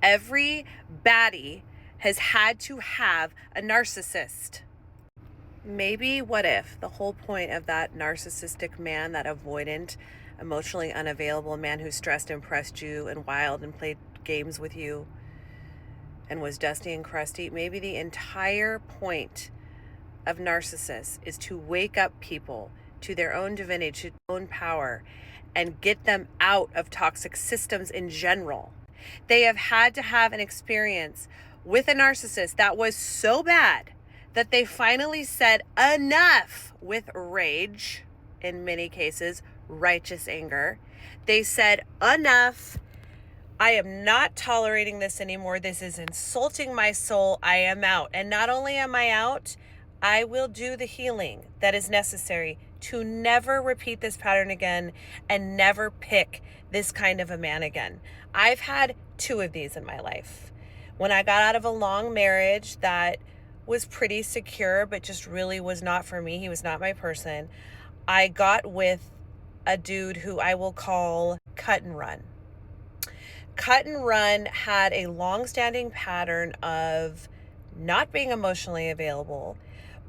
Every baddie has had to have a narcissist. Maybe what if the whole point of that narcissistic man, that avoidant, emotionally unavailable man who stressed, impressed you and wild and played games with you and was dusty and crusty, maybe the entire point of narcissists is to wake up people to their own divinity, to their own power, and get them out of toxic systems in general. They have had to have an experience with a narcissist that was so bad that they finally said enough with rage, in many cases, righteous anger. They said enough. I am not tolerating this anymore. This is insulting my soul. I am out. And not only am I out, I will do the healing that is necessary to never repeat this pattern again and never pick this kind of a man again. I've had 2 of these in my life. When I got out of a long marriage that was pretty secure, but just really was not for me, he was not my person, I got with a dude who I will call Cut and Run. Cut and Run had a long-standing pattern of not being emotionally available,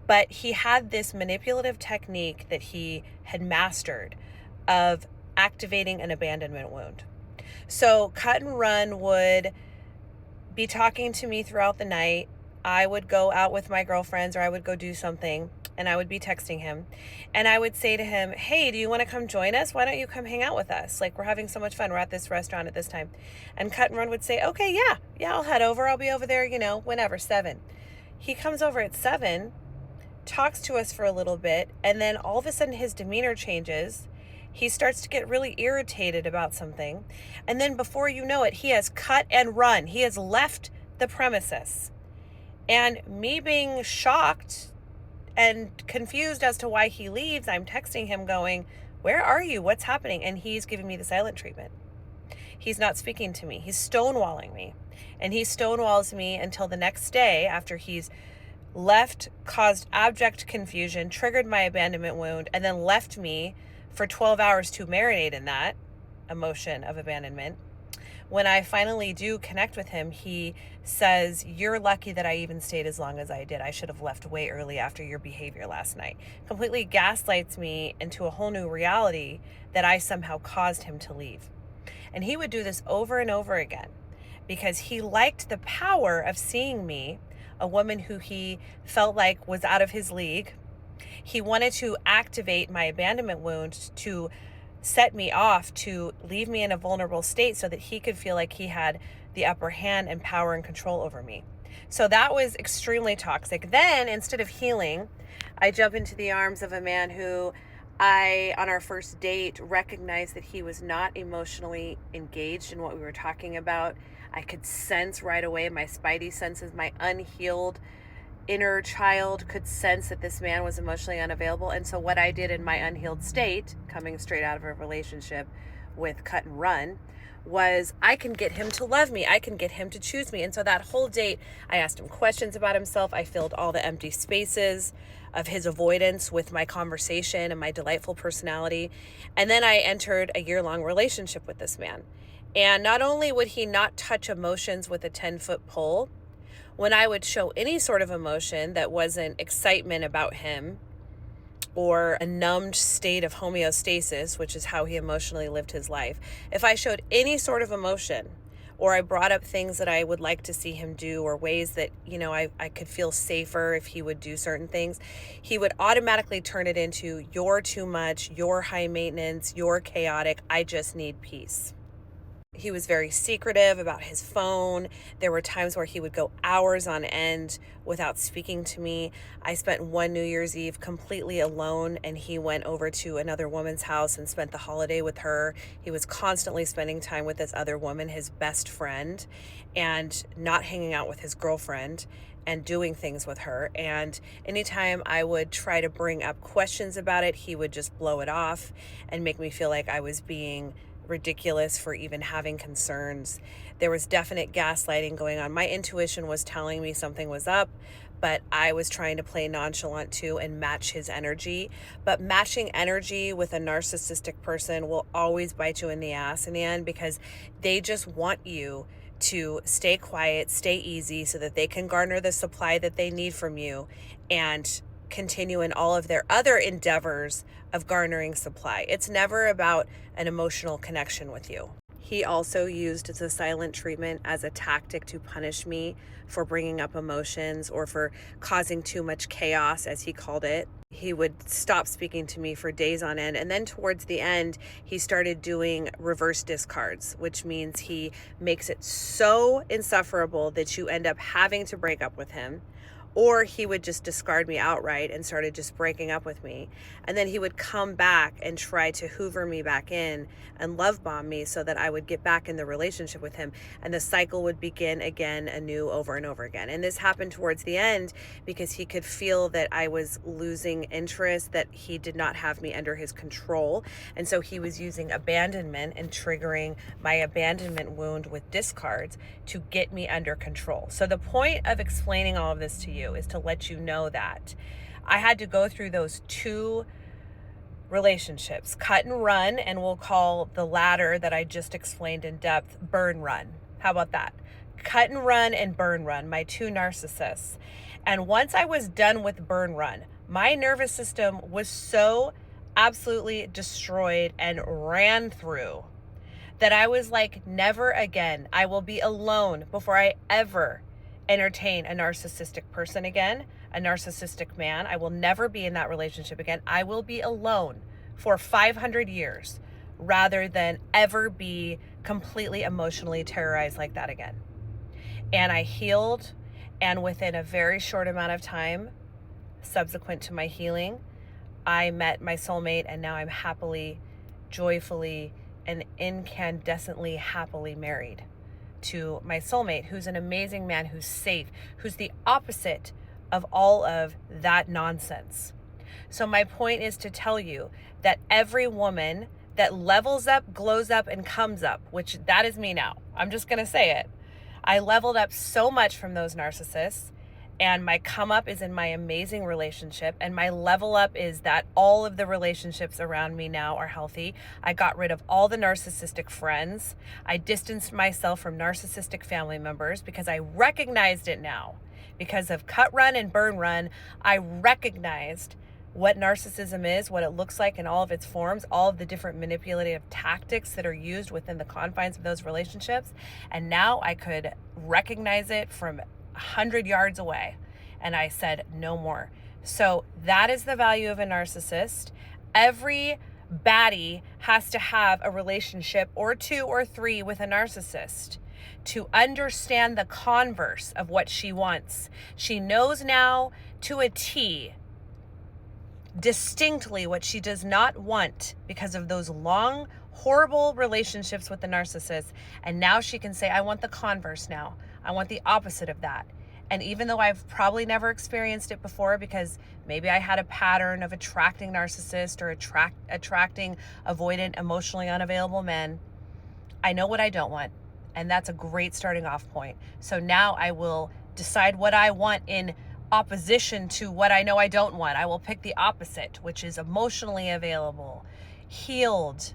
but he had this manipulative technique that he had mastered of activating an abandonment wound. So Cut and Run would be talking to me throughout the night. I would go out with my girlfriends or I would go do something and I would be texting him and I would say to him, hey, do you want to come join us? Why don't you come hang out with us? Like, we're having so much fun. We're at this restaurant at this time. And Cut and Run would say, okay, yeah, I'll head over. I'll be over there, whenever, 7. He comes over at 7, talks to us for a little bit, and then all of a sudden his demeanor changes. He starts to get really irritated about something. And then before you know it, he has cut and run. He has left the premises. And me being shocked and confused as to why he leaves, I'm texting him going, where are you? What's happening? And he's giving me the silent treatment. He's not speaking to me. He's stonewalling me. And he stonewalls me until the next day after he's left, caused abject confusion, triggered my abandonment wound, and then left me for 12 hours to marinate in that emotion of abandonment. When I finally do connect with him, he says, you're lucky that I even stayed as long as I did. I should have left way early after your behavior last night. Completely gaslights me into a whole new reality that I somehow caused him to leave. And he would do this over and over again because he liked the power of seeing me, a woman who he felt like was out of his league. He wanted to activate my abandonment wound to set me off, to leave me in a vulnerable state so that he could feel like he had the upper hand and power and control over me. So that was extremely toxic. Then, instead of healing, I jump into the arms of a man who on our first date, recognized that he was not emotionally engaged in what we were talking about. I could sense right away, my spidey senses, my unhealed inner child could sense that this man was emotionally unavailable. And so what I did in my unhealed state, coming straight out of a relationship with Cut and Run, was I can get him to love me. I can get him to choose me. And so that whole date, I asked him questions about himself. I filled all the empty spaces of his avoidance with my conversation and my delightful personality. And then I entered a year-long relationship with this man. And not only would he not touch emotions with a 10-foot pole, when I would show any sort of emotion that wasn't excitement about him or a numbed state of homeostasis, which is how he emotionally lived his life, if I showed any sort of emotion or I brought up things that I would like to see him do or ways that, I could feel safer if he would do certain things, he would automatically turn it into, you're too much, you're high maintenance, you're chaotic, I just need peace. He was very secretive about his phone. There were times where he would go hours on end without speaking to me. I spent one New Year's Eve completely alone, and he went over to another woman's house and spent the holiday with her. He was constantly spending time with this other woman, his best friend, and not hanging out with his girlfriend and doing things with her. And anytime I would try to bring up questions about it, he would just blow it off and make me feel like I was being ridiculous for even having concerns. There was definite gaslighting going on. My intuition was telling me something was up, but I was trying to play nonchalant too and match his energy. But matching energy with a narcissistic person will always bite you in the ass in the end, because they just want you to stay quiet, stay easy, so that they can garner the supply that they need from you and continue in all of their other endeavors of garnering supply. It's never about an emotional connection with you. He also used the silent treatment as a tactic to punish me for bringing up emotions or for causing too much chaos, as he called it. He would stop speaking to me for days on end. And then towards the end, he started doing reverse discards, which means he makes it so insufferable that you end up having to break up with him. Or he would just discard me outright and started just breaking up with me. And then he would come back and try to hoover me back in and love bomb me so that I would get back in the relationship with him. And the cycle would begin again anew over and over again. And this happened towards the end because he could feel that I was losing interest, that he did not have me under his control. And so he was using abandonment and triggering my abandonment wound with discards to get me under control. So the point of explaining all of this to you is to let you know that I had to go through those two relationships, cut and run, and we'll call the latter that I just explained in depth burn run. How about that? Cut and run and burn run, my two narcissists. And once I was done with burn run, my nervous system was so absolutely destroyed and ran through that I was like, never again. I will be alone before I ever entertain a narcissistic person again, a narcissistic man. I will never be in that relationship again. I will be alone for 500 years rather than ever be completely emotionally terrorized like that again. And I healed, and within a very short amount of time, subsequent to my healing, I met my soulmate, and now I'm happily, joyfully, and incandescently happily married to my soulmate, who's an amazing man, who's safe, who's the opposite of all of that nonsense. So my point is to tell you that every woman that levels up, glows up, and comes up, which that is me now. I'm just going to say it. I leveled up so much from those narcissists, and my come up is in my amazing relationship, and my level up is that all of the relationships around me now are healthy. I got rid of all the narcissistic friends. I distanced myself from narcissistic family members because I recognized it now. Because of cut run and burn run, I recognized what narcissism is, what it looks like in all of its forms, all of the different manipulative tactics that are used within the confines of those relationships. And now I could recognize it from 100 yards away. And I said, no more. So that is the value of a narcissist. Every baddie has to have a relationship or two or three with a narcissist to understand the converse of what she wants. She knows now to a T distinctly what she does not want because of those long, horrible relationships with the narcissist. And now she can say, I want the converse now. I want the opposite of that. And even though I've probably never experienced it before, because maybe I had a pattern of attracting narcissists or attracting avoidant, emotionally unavailable men, I know what I don't want. And that's a great starting off point. So now I will decide what I want in opposition to what I know I don't want. I will pick the opposite, which is emotionally available, healed,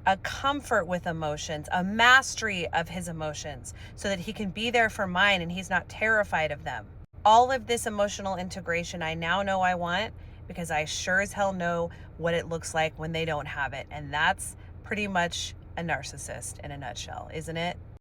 a comfort with emotions, a mastery of his emotions so that he can be there for mine and he's not terrified of them. All of this emotional integration I now know I want because I sure as hell know what it looks like when they don't have it. And that's pretty much a narcissist in a nutshell, isn't it?